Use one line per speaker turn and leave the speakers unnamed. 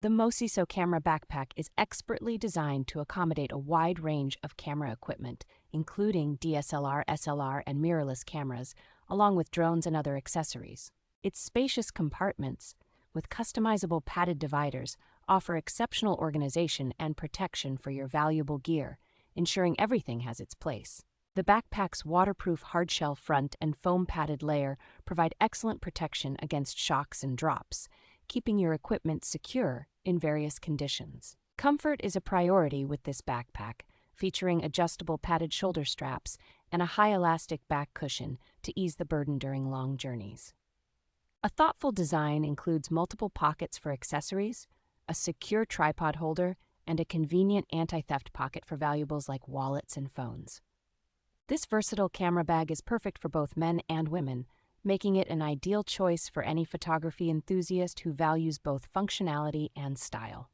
The MOSISO Camera Backpack is expertly designed to accommodate a wide range of camera equipment, including DSLR, SLR, and mirrorless cameras, along with drones and other accessories. Its spacious compartments, with customizable padded dividers, offer exceptional organization and protection for your valuable gear, ensuring everything has its place. The backpack's waterproof hardshell front and foam-padded layer provide excellent protection against shocks and drops, keeping your equipment secure in various conditions. Comfort is a priority with this backpack, featuring adjustable padded shoulder straps and a high elastic back cushion to ease the burden during long journeys. A thoughtful design includes multiple pockets for accessories, a secure tripod holder, and a convenient anti-theft pocket for valuables like wallets and phones. This versatile camera bag is perfect for both men and women, making it an ideal choice for any photography enthusiast who values both functionality and style.